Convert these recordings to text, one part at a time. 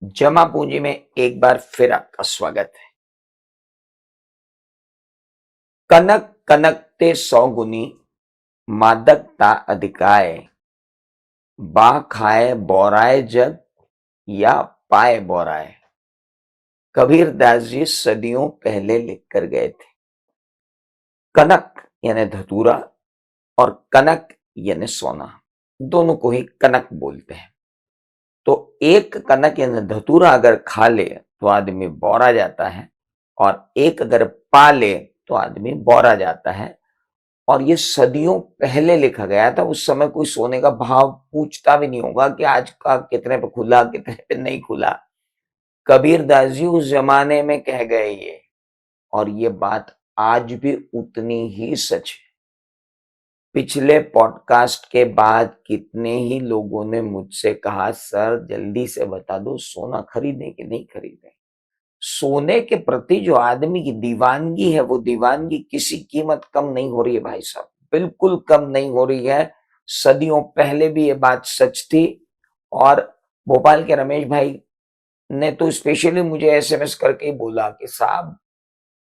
जमा पूंजी में एक बार फिर आपका स्वागत है। कनक कनकते 100 गुनी, मादकता अधिकाय, बा खाए बौराए जग, या पाए बौराए। कबीर दास जी सदियों पहले लिख कर गए थे। कनक यानी धतूरा और कनक यानी सोना, दोनों को ही कनक बोलते हैं। तो एक कनक यानी धतूरा अगर खा ले तो आदमी बौरा जाता है, और एक अगर पा ले तो आदमी बौरा जाता है। और ये सदियों पहले लिखा गया था। उस समय कोई सोने का भाव पूछता भी नहीं होगा कि आज का कितने पे खुला, कितने पे नहीं खुला। कबीर दास जी उस जमाने में कह गए ये, और ये बात आज भी उतनी ही सच है। पिछले पॉडकास्ट के बाद कितने ही लोगों ने मुझसे कहा, सर जल्दी से बता दो सोना खरीदें कि नहीं खरीदें। सोने के प्रति जो आदमी की दीवानगी है, वो दीवानगी किसी कीमत कम नहीं हो रही है भाई साहब, बिल्कुल कम नहीं हो रही है। सदियों पहले भी ये बात सच थी। और भोपाल के रमेश भाई ने तो स्पेशली मुझे एसएमएस करके ही बोला कि साहब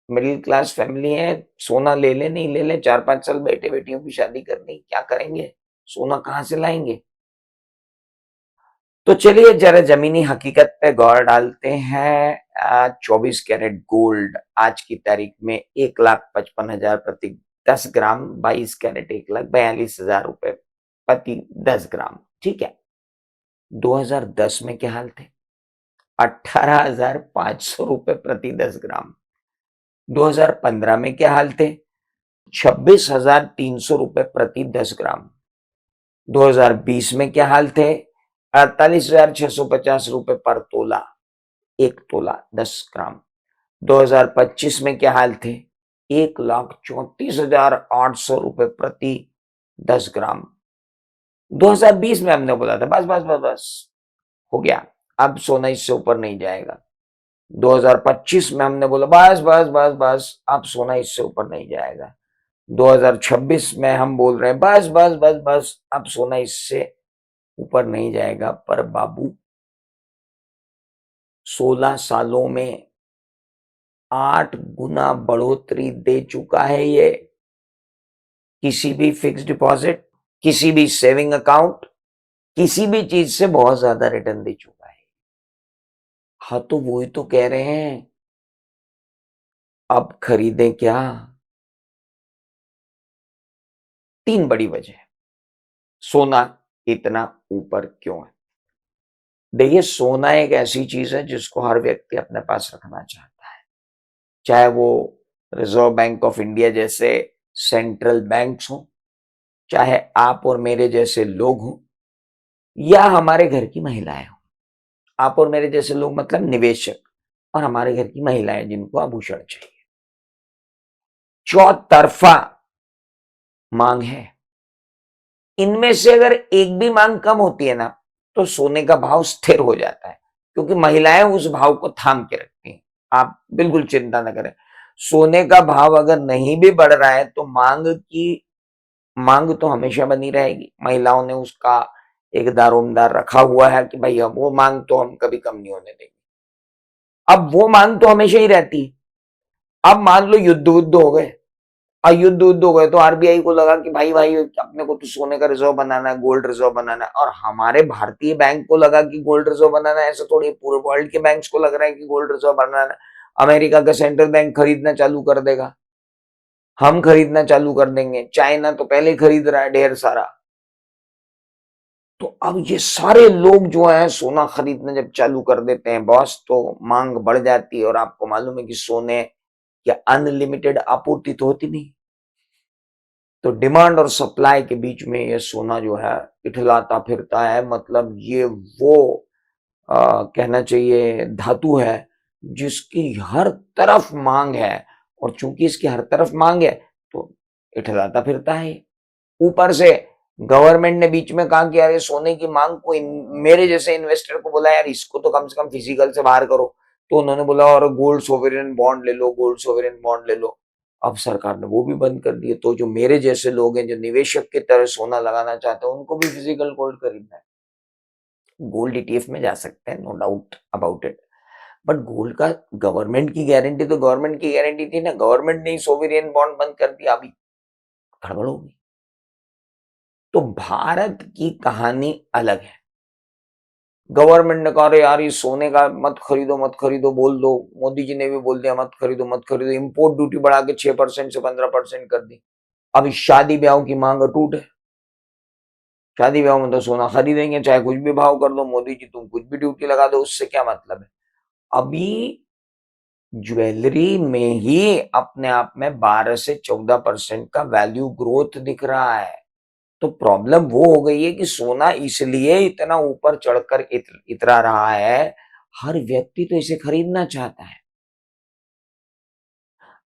मिडिल क्लास फैमिली है, सोना ले ले नहीं ले ले, 4-5 साल बेटे बेटियों की शादी करनी, क्या करेंगे, सोना कहाँ से लाएंगे। तो चलिए जरा जमीनी हकीकत पे गौर डालते हैं। 24 कैरेट गोल्ड आज की तारीख में 1,55,000 प्रति 10 ग्राम, 22 कैरेट 1,42,000 रुपए प्रति 10 ग्राम। ठीक है। 2010 में क्या हाल थे? 18,500 रुपए प्रति 10 ग्राम। 2015 में क्या हाल थे? 26,300 रुपए प्रति 10 ग्राम। 2020 में क्या हाल थे? 48,650 रुपए पर तोला, 1 तोला 10 ग्राम। 2025 में क्या हाल थे? 1,34,800 रुपए प्रति 10 ग्राम। 2020 में हमने बोला था बस बस बस बस हो गया, अब सोना इससे ऊपर नहीं जाएगा। 2025 में हमने बोला बस बस बस बस, अब सोना इससे ऊपर नहीं जाएगा। 2026 में हम बोल रहे हैं बस बस बस बस, अब सोना इससे ऊपर नहीं जाएगा। पर बाबू 16 सालों में 8 गुना बढ़ोतरी दे चुका है ये। किसी भी फिक्स डिपॉजिट, किसी भी सेविंग अकाउंट, किसी भी चीज से बहुत ज्यादा रिटर्न दे चुका है। हाँ तो वही तो कह रहे हैं, अब खरीदें क्या? 3 बड़ी वजह सोना इतना ऊपर क्यों है। देखिए सोना एक ऐसी चीज है जिसको हर व्यक्ति अपने पास रखना चाहता है, चाहे वो रिजर्व बैंक ऑफ इंडिया जैसे सेंट्रल बैंक्स हो, चाहे आप और मेरे जैसे लोग हों, या हमारे घर की महिलाएं हों। आप और मेरे जैसे लोग मतलब निवेशक, और हमारे घर की महिलाएं जिनको आभूषण चाहिए। चौतरफा मांग है। इनमें से अगर एक भी मांग कम होती है ना, तो सोने का भाव स्थिर हो जाता है, क्योंकि महिलाएं उस भाव को थाम के रखती हैं। आप बिल्कुल चिंता न करें। सोने का भाव अगर नहीं भी बढ़ रहा है तो मांग तो हमेशा बनी रहेगी। महिलाओं ने उसका एक दारोमदार रखा हुआ है कि भाई अब वो मांग तो हम कभी कम नहीं होने देंगे। अब वो मांग तो हमेशा ही रहती है। अब मान लो युद्ध वुद्ध हो गए, और युद्ध वुद्ध हो गए तो आरबीआई को लगा कि भाई भाई अपने को तो सोने का रिजर्व बनाना है, गोल्ड रिजर्व बनाना है। और हमारे भारतीय बैंक को लगा कि गोल्ड रिजर्व बनाना है, ऐसा थोड़ी पूरे वर्ल्ड के बैंक्स को लग रहा है कि गोल्ड रिजर्व बनाना है। अमेरिका का सेंट्रल बैंक खरीदना चालू कर देगा, हम खरीदना चालू कर देंगे, चाइना तो पहले खरीद रहा है ढेर सारा। तो अब ये सारे लोग जो है सोना खरीदना जब चालू कर देते हैं बॉस, तो मांग बढ़ जाती है। और आपको मालूम है कि सोने की अनलिमिटेड आपूर्ति तो होती नहीं। तो डिमांड और सप्लाई के बीच में ये सोना जो है इठलाता फिरता है। मतलब ये वो कहना चाहिए धातु है जिसकी हर तरफ मांग है। और चूंकि इसकी हर तरफ मांग है तो इठलाता फिरता है। ऊपर से गवर्नमेंट ने बीच में कहा कि यार ये सोने की मांग को मेरे जैसे इन्वेस्टर को बोला यार इसको तो कम से कम फिजिकल से बाहर करो। तो उन्होंने बोला और गोल्ड सोवरेन बॉन्ड ले लो, गोल्ड सोवरेन बॉन्ड ले लो। अब सरकार ने वो भी बंद कर दिए। तो जो मेरे जैसे लोग हैं जो निवेशक की तरह सोना लगाना चाहते हैं, उनको भी फिजिकल गोल्ड खरीदना है। गोल्ड ईटीएफ में जा सकते हैं, no doubt about it. But gold का गवर्नमेंट की गारंटी तो गवर्नमेंट की गारंटी थी ना, गवर्नमेंट ने ही सोवरेन बॉन्ड बंद कर दिया, अभी गड़बड़ होगी। तो भारत की कहानी अलग है। गवर्नमेंट ने कहा अरे यार ये सोने का मत खरीदो मत खरीदो, बोल दो, मोदी जी ने भी बोल दिया मत खरीदो मत खरीदो, इंपोर्ट ड्यूटी बढ़ा के 6% से 15% कर दी। अब इस शादी ब्याह की मांग अटूट है, शादी ब्याह में तो सोना खरीदेंगे चाहे कुछ भी भाव कर दो, मोदी जी तुम कुछ भी ड्यूटी लगा दो, उससे क्या मतलब है। अभी ज्वेलरी में ही अपने आप में 12 से 14% का वैल्यू ग्रोथ दिख रहा है। तो प्रॉब्लम वो हो गई है कि सोना इसलिए इतना ऊपर चढ़कर इतरा रहा है, हर व्यक्ति तो इसे खरीदना चाहता है।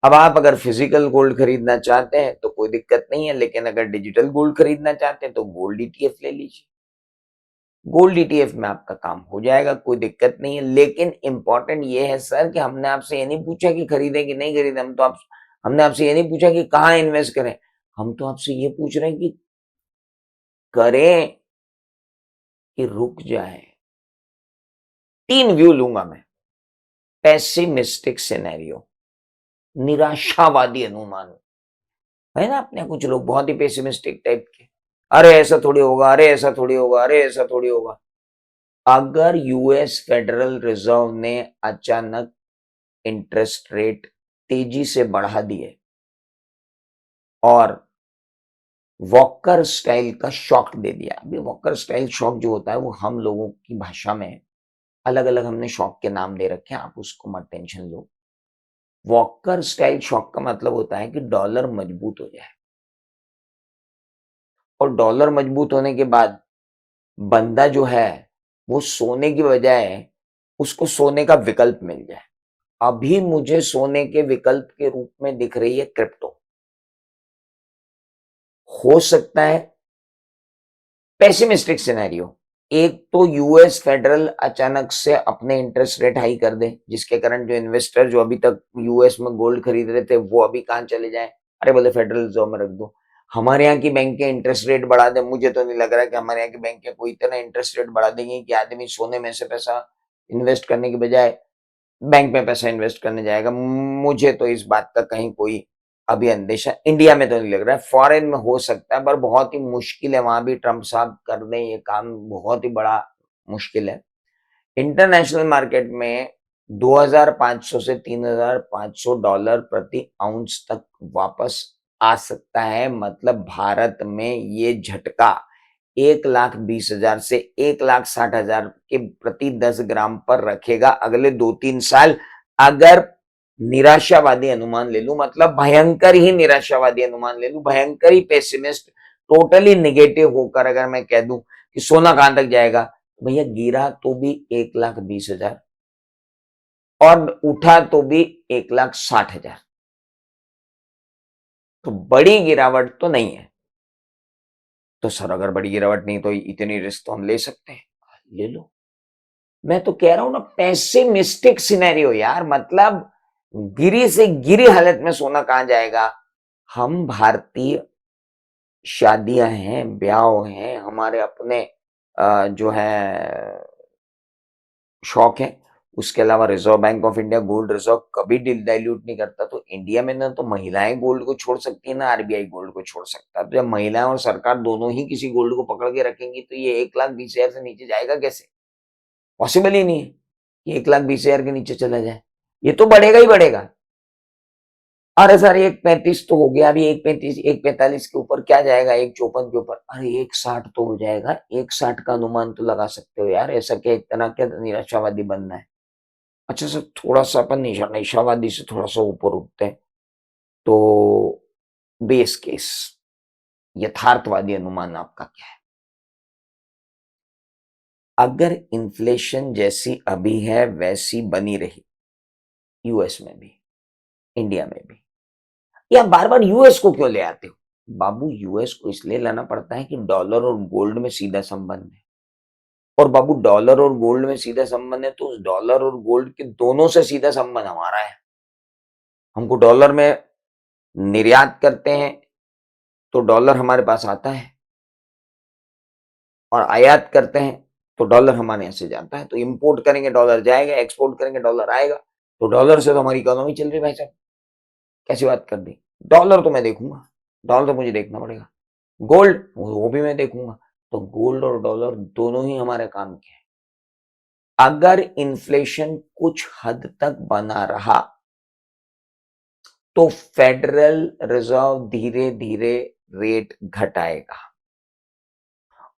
अब आप अगर फिजिकल गोल्ड खरीदना चाहते हैं तो कोई दिक्कत नहीं है, लेकिन अगर डिजिटल गोल्ड खरीदना चाहते हैं तो गोल्ड ईटीएफ ले लीजिए। गोल्ड ईटीएफ में आपका काम हो जाएगा, कोई दिक्कत नहीं है। लेकिन इंपॉर्टेंट ये है सर कि हमने आपसे ये नहीं पूछा कि खरीदें कि नहीं खरीदें, हमने आपसे ये नहीं पूछा कि कहाँ इन्वेस्ट करें, हम तो आपसे ये पूछ रहे हैं कि करें कि रुक जाए। 3 व्यू लूंगा मैं। पेसिमिस्टिक सिनेरियो, निराशावादी अनुमान, है ना अपने कुछ लोग बहुत ही पेसिमिस्टिक टाइप के, अरे ऐसा थोड़ी होगा, अरे ऐसा थोड़ी होगा, अरे ऐसा थोड़ी होगा। अगर यूएस फेडरल रिजर्व ने अचानक इंटरेस्ट रेट तेजी से बढ़ा दिए और वॉकर स्टाइल का शॉक दे दिया। अभी वॉकर स्टाइल शॉक जो होता है वो हम लोगों की भाषा में अलग अलग हमने शॉक के नाम दे रखे हैं, आप उसको मत टेंशन लो। वॉकर स्टाइल शॉक का मतलब होता है कि डॉलर मजबूत हो जाए, और डॉलर मजबूत होने के बाद बंदा जो है वो सोने की बजाय उसको सोने का विकल्प मिल जाए। अभी मुझे सोने के विकल्प के रूप में दिख रही है क्रिप्टो। हो सकता है पेसिमिस्टिक सिनेरियो, एक तो यूएस फेडरल अचानक से अपने इंटरेस्ट रेट हाई कर दे, जिसके कारण जो इन्वेस्टर जो अभी तक यूएस में गोल्ड खरीद रहे थे वो अभी कहां चले जाए, अरे बोले फेडरल रिजर्व में रख दो। हमारे यहाँ की बैंकें इंटरेस्ट रेट बढ़ा दे, मुझे तो नहीं लग रहा कि हमारे यहाँ की बैंकें कोई इतना इंटरेस्ट रेट बढ़ा देंगी कि आदमी सोने में से पैसा इन्वेस्ट करने की बजाय बैंक में पैसा इन्वेस्ट करने जाएगा। मुझे तो इस बात का कहीं कोई अभी अंदेशा इंडिया में तो नहीं लग रहा है, फॉरेन में हो सकता है पर बहुत ही मुश्किल है, वहां भी ट्रम्प साहब कर दें ये काम, बहुत ही बड़ा मुश्किल है। इंटरनेशनल मार्केट में 2500 से $3500 प्रति आउंस तक वापस आ सकता है। मतलब भारत में ये झटका 1,20,000 से 1,60,000 के प्रति 10 ग्राम पर रखेगा अगले 2-3 साल। अगर निराशावादी अनुमान ले लू, मतलब भयंकर ही निराशावादी अनुमान ले लू, भयंकर ही पेसिमिस्ट, टोटली निगेटिव होकर अगर मैं कह दूं कि सोना कहां तक जाएगा, भैया गिरा तो भी 1,20,000 और उठा तो भी 1,60,000। तो बड़ी गिरावट तो नहीं है। तो सर अगर बड़ी गिरावट नहीं तो इतनी रिस्क तो हम ले सकते हैं, ले लो। मैं तो कह रहा हूं ना पेसिमिस्टिक सिनेरियो यार, मतलब गिरी से गिरी हालत में सोना कहां जाएगा। हम भारतीय, शादियां हैं, ब्याह हैं, हमारे अपने जो है शौक है। उसके अलावा reserve bank of India gold reserve कभी डाइल्यूट नहीं करता। तो इंडिया में ना तो महिलाएं गोल्ड को छोड़ सकती है ना आरबीआई गोल्ड को छोड़ सकता है। तो जब महिलाएं और सरकार दोनों ही किसी गोल्ड को पकड़ के रखेंगी तो ये 1,20,000 से नीचे जाएगा कैसे, पॉसिबल ही नहीं है कि 1,20,000 के नीचे चला जाए। ये तो बढ़ेगा ही बढ़ेगा। अरे सर 1,35 तो हो गया, अभी 1,35 1,45 के ऊपर क्या जाएगा, 1,54 के ऊपर, अरे 1,60 तो हो जाएगा। 1,60 का अनुमान तो लगा सकते हो यार, ऐसा क्या इतना क्या निराशावादी बनना है। अच्छा सर थोड़ा सा अपन निराशावादी से थोड़ा सा ऊपर उठते हैं, तो बेस केस यथार्थवादी अनुमान आपका क्या है। अगर इन्फ्लेशन जैसी अभी है वैसी बनी रही यूएस में भी, इंडिया में भी, या बार बार यूएस को क्यों ले आते हो। बाबू यूएस को इसलिए लाना पड़ता है कि डॉलर और गोल्ड में सीधा संबंध है, और बाबू डॉलर और गोल्ड में सीधा संबंध है तो उस डॉलर और गोल्ड के दोनों से सीधा संबंध हमारा है। हमको डॉलर में निर्यात करते हैं तो डॉलर हमारे पास आता है, और आयात करते हैं तो डॉलर हमारे यहाँ से जाता है, तो इंपोर्ट करेंगे डॉलर जाएगा, एक्सपोर्ट करेंगे डॉलर आएगा, तो डॉलर से तो हमारी इकोनॉमी चल रही है भाई साहब। कैसी बात कर दी? डॉलर तो मैं देखूंगा, डॉलर तो मुझे देखना पड़ेगा। गोल्ड वो भी मैं देखूंगा। तो गोल्ड और डॉलर दोनों ही हमारे काम के हैं। अगर इन्फ्लेशन कुछ हद तक बना रहा तो फेडरल रिजर्व धीरे धीरे रेट घटाएगा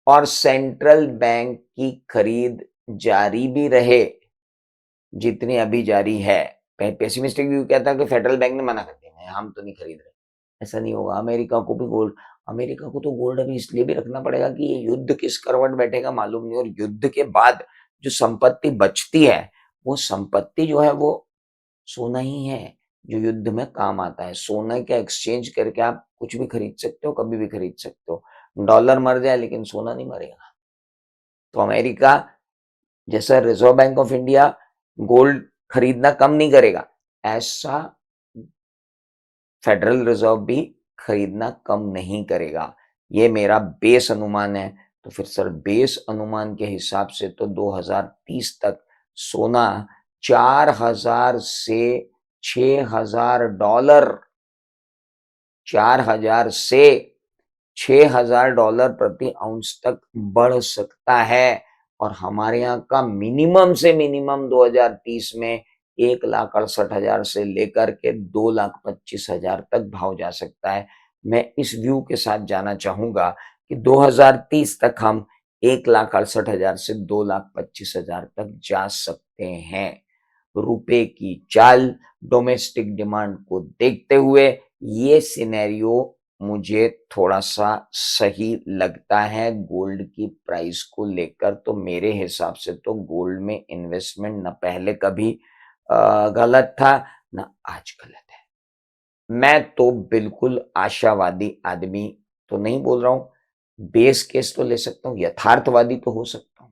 और सेंट्रल बैंक की खरीद जारी भी रहे जितनी अभी जारी है। पेसिमिस्टिक व्यू कहता है कि फेडरल बैंक ने मना कर दिया, हम तो नहीं खरीद रहे। ऐसा नहीं होगा। अमेरिका को भी गोल्ड, अमेरिका को तो गोल्ड अभी इसलिए भी रखना पड़ेगा कि ये युद्ध किस करवट बैठेगा मालूम नहीं, और युद्ध के बाद जो संपत्ति बचती है वो संपत्ति जो है वो सोना ही है जो युद्ध में काम आता है। सोना का एक्सचेंज करके आप कुछ भी खरीद सकते हो, कभी भी खरीद सकते हो। डॉलर मर जाए लेकिन सोना नहीं मरेगा। तो अमेरिका जैसा reserve bank of India gold खरीदना कम नहीं करेगा, ऐसा फेडरल रिजर्व भी खरीदना कम नहीं करेगा। ये मेरा बेस अनुमान है। तो फिर सर बेस अनुमान के हिसाब से तो 2030 तक सोना 4000 से 6000 डॉलर, 4000 से 6000 डॉलर प्रति आउंस तक बढ़ सकता है। और हमारे यहाँ का मिनिमम से मिनिमम 2030 में 1,68,000 से लेकर के 2,25,000 तक भाव जा सकता है। मैं इस व्यू के साथ जाना चाहूंगा कि 2030 तक हम 1,68,000 से 2,25,000 तक जा सकते हैं। रुपए की चाल, डोमेस्टिक डिमांड को देखते हुए ये सिनेरियो मुझे थोड़ा सा सही लगता है गोल्ड की प्राइस को लेकर। तो मेरे हिसाब से तो गोल्ड में इन्वेस्टमेंट न पहले कभी गलत था ना आज गलत है। मैं तो बिल्कुल आशावादी आदमी तो नहीं बोल रहा हूं, बेस केस तो ले सकता हूं, यथार्थवादी तो हो सकता हूं।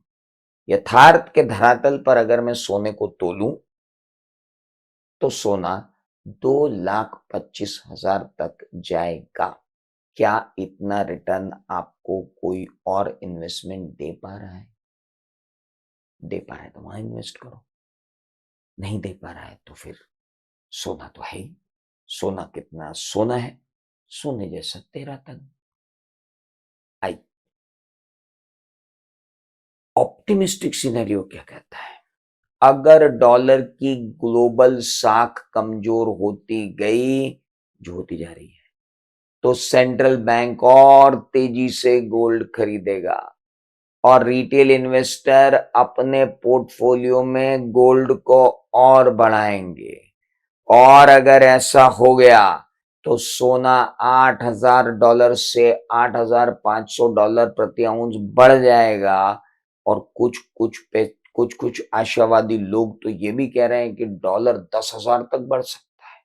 यथार्थ के धरातल पर अगर मैं सोने को तोलूं तो सोना 2,25,000 तक जाएगा। क्या इतना रिटर्न आपको कोई और इन्वेस्टमेंट दे पा रहा है? दे पा रहा है तो वहां इन्वेस्ट करो, नहीं दे पा रहा है तो फिर सोना तो है ही। सोना कितना सोना है, सोने जैसा तेरा तन। आई ऑप्टिमिस्टिक सिनेरियो क्या कहता है? अगर डॉलर की ग्लोबल साख कमजोर होती गई, जो होती जा रही है, तो सेंट्रल बैंक और तेजी से गोल्ड खरीदेगा और रिटेल इन्वेस्टर अपने पोर्टफोलियो में गोल्ड को और बढ़ाएंगे। और अगर ऐसा हो गया तो सोना $8,000 से $8,500 प्रति आउंस बढ़ जाएगा। और कुछ कुछ आशावादी लोग तो ये भी कह रहे हैं कि डॉलर 10,000 तक बढ़ सकता है।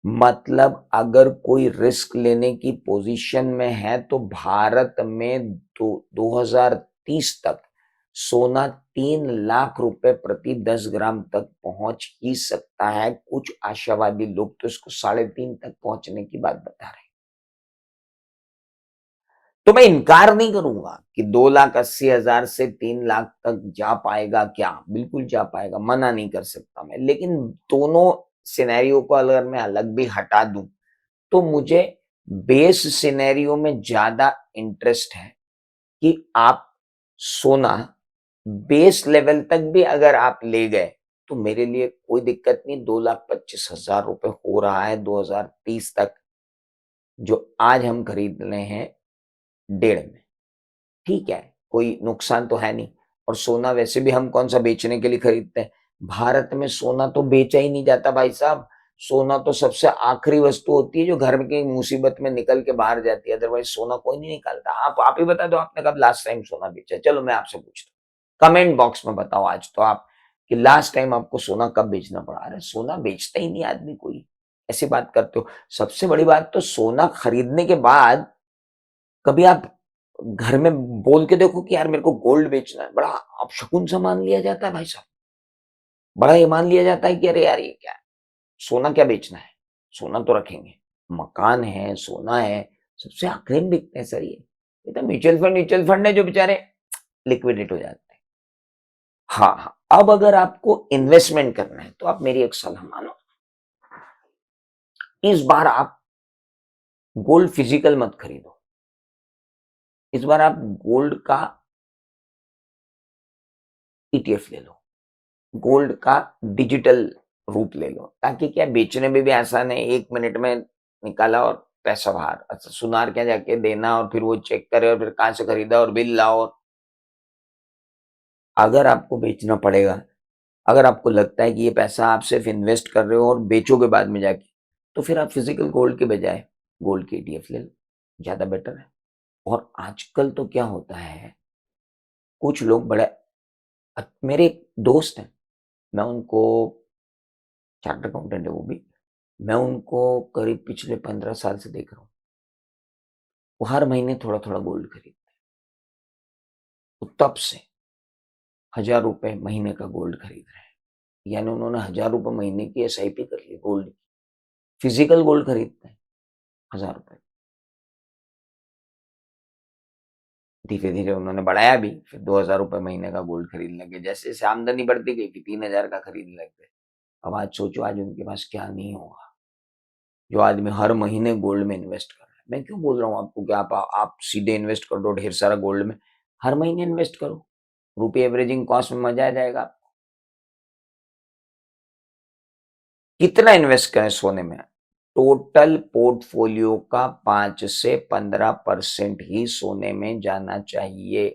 मतलब अगर कोई रिस्क लेने की पोजीशन में है तो भारत में 2030 तक सोना 3 लाख रुपए प्रति 10 ग्राम तक पहुंच ही सकता है। कुछ आशावादी लोग तो इसको 3.5 तक पहुंचने की बात बता रहे हैं। तो मैं इनकार नहीं करूंगा कि 2,80,000 से 3 लाख तक जा पाएगा, क्या बिल्कुल जा पाएगा, मना नहीं कर सकता मैं। लेकिन दोनों सिनेरियो को अगर मैं अलग भी हटा दूं तो मुझे बेस सिनेरियो में ज्यादा इंटरेस्ट है कि आप सोना बेस लेवल तक भी अगर आप ले गए तो मेरे लिए कोई दिक्कत नहीं। 2,25,000 रुपए हो रहा है 2030 तक, जो आज हम खरीद रहे हैं 1.5 में। ठीक है, कोई नुकसान तो है नहीं। और सोना वैसे भी हम कौन सा बेचने के लिए खरीदते हैं? भारत में सोना तो बेचा ही नहीं जाता भाई साहब। सोना तो सबसे आखिरी वस्तु होती है जो घर की मुसीबत में निकल के बाहर जाती है, अदरवाइज सोना कोई नहीं निकालता। आप ही बता दो आपने कब लास्ट टाइम सोना बेचा? चलो मैं आपसे पूछता हूँ, कमेंट बॉक्स में बताओ आज तो आप कि लास्ट टाइम आपको सोना कब बेचना पड़ा। अरे सोना बेचता ही नहीं आदमी कोई, ऐसी बात करते हो। सबसे बड़ी बात तो सोना खरीदने के बाद कभी आप घर में बोल के देखो कि यार मेरे को गोल्ड बेचना है, बड़ा अपशकुन सा मान लिया जाता है भाई साहब। बड़ा ये मान लिया जाता है कि अरे यार ये क्या है, सोना क्या बेचना है, सोना तो रखेंगे। मकान है, सोना है, सबसे आखिरी में बिकते हैं सर। ये तो म्यूचुअल फंड है जो बेचारे लिक्विडेट हो जाते हैं। हाँ हाँ, अब अगर आपको इन्वेस्टमेंट करना है तो आप मेरी एक सलाह मानो, इस बार आप गोल्ड फिजिकल मत खरीदो, इस बार आप गोल्ड का ईटीएफ ले लो, गोल्ड का डिजिटल रूप ले लो, ताकि क्या बेचने में भी आसान है, 1 मिनट में निकाला और पैसा बाहर। अच्छा, सुनार क्या जाके देना और फिर वो चेक करे और फिर कहां से खरीदा और बिल लाओ। अगर आपको बेचना पड़ेगा, अगर आपको लगता है कि ये पैसा आप सिर्फ इन्वेस्ट कर रहे हो और बेचोगे बाद में जाके, तो फिर आप फिजिकल गोल्ड के बजाय गोल्ड के ईटीएफ ले लो, ज्यादा बेटर है। और आजकल तो क्या होता है, कुछ लोग बड़े, मेरे एक दोस्त हैं, मैं उनको, चार्टर्ड अकाउंटेंट है वो भी, मैं उनको करीब पिछले 15 साल से देख रहा हूँ, वो हर महीने थोड़ा थोड़ा गोल्ड खरीदते हैं। वो तब से 1000 रुपए महीने का गोल्ड खरीद रहे हैं, यानी उन्होंने 1000 रुपए महीने की एसआईपी कर ली गोल्ड की। फिजिकल गोल्ड खरीदते हैं 1000 रुपए, धीरे धीरे उन्होंने बढ़ाया भी, फिर 2000 रुपए महीने का गोल्ड खरीदने लगे, जैसे जैसे आमदनी बढ़ती गई फिर 3000 का खरीदने लग गए। अब आज सोचो आज उनके पास क्या नहीं होगा, जो आदमी हर महीने गोल्ड में इन्वेस्ट कर रहा है। मैं क्यों बोल रहा हूँ आपको कि आप सीधे इन्वेस्ट कर दो ढेर सारा गोल्ड में, हर महीने इन्वेस्ट करो, रुपये एवरेजिंग कॉस्ट में मजा आ जाएगा। कितना इन्वेस्ट करें सोने में, टोटल पोर्टफोलियो का 5 से 15% ही सोने में जाना चाहिए।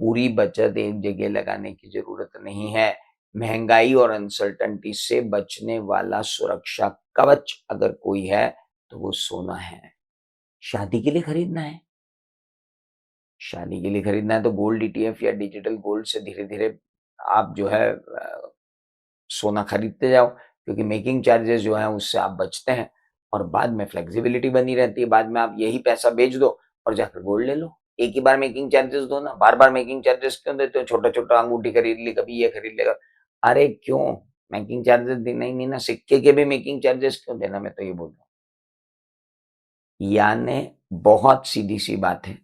पूरी बचत एक जगह लगाने की जरूरत नहीं है। महंगाई और अनसर्टनिटी से बचने वाला सुरक्षा कवच अगर कोई है तो वो सोना है। शादी के लिए खरीदना है, शादी के लिए खरीदना है तो गोल्ड ईटीएफ या डिजिटल गोल्ड से धीरे धीरे आप जो है सोना खरीदते जाओ, क्योंकि मेकिंग चार्जेस जो है उससे आप बचते हैं और बाद में फ्लेक्सिबिलिटी बनी रहती है। बाद में आप यही पैसा बेच दो और जाकर गोल्ड ले लो। एक ही बार मेकिंग चार्जेस दो ना, बार बार मेकिंग चार्जेस क्यों देते हो? छोटा छोटा अंगूठी खरीद ली, कभी ये खरीद लेगा, अरे क्यों मेकिंग चार्जेस देना ही नहीं ना, सिक्के के भी मेकिंग चार्जेस क्यों देना? मैं तो ये बोल रहा हूँ। यानी बहुत सीधी सी बात है,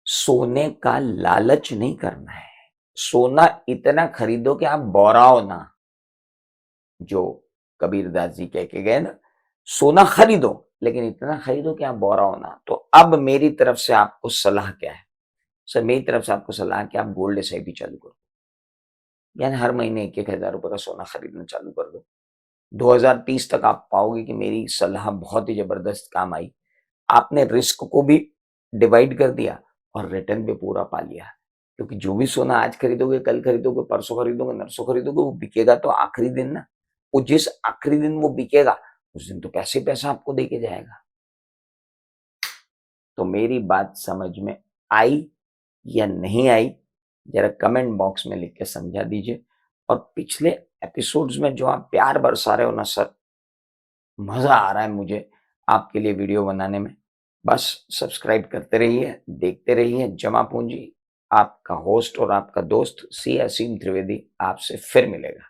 सोने का लालच नहीं करना है, सोना इतना खरीदो कि आप बोराओ ना, जो कबीरदास जी कह के गए ना, सोना खरीदो लेकिन इतना खरीदो कि आप बोरा हो ना। तो अब मेरी तरफ से आपको सलाह क्या है? सर मेरी तरफ से आपको सलाह है कि आप गोल्ड एसआईपी चालू करो, यानी हर महीने 1-1 हज़ार रुपए का सोना खरीदना चालू कर दो। 2030 तक आप पाओगे कि मेरी सलाह बहुत ही जबरदस्त काम आई। आपने रिस्क को भी डिवाइड कर दिया और रिटर्न भी पूरा पा लिया, क्योंकि जो भी सोना आज खरीदोगे, कल खरीदोगे, परसों खरीदोगे, नरसों खरीदोगे, वो बिकेगा तो आखिरी दिन ना। वो जिस आखिरी दिन वो बिकेगा उस दिन तो पैसे ही पैसा आपको देके जाएगा। तो मेरी बात समझ में आई या नहीं आई, जरा कमेंट बॉक्स में लिख के समझा दीजिए। और पिछले एपिसोड्स में जो आप प्यार बरसा रहे हो ना सर, मजा आ रहा है मुझे आपके लिए वीडियो बनाने में। बस सब्सक्राइब करते रहिए, देखते रहिए जमा पूंजी। आपका होस्ट और आपका दोस्त सी असीम त्रिवेदी आपसे फिर मिलेगा।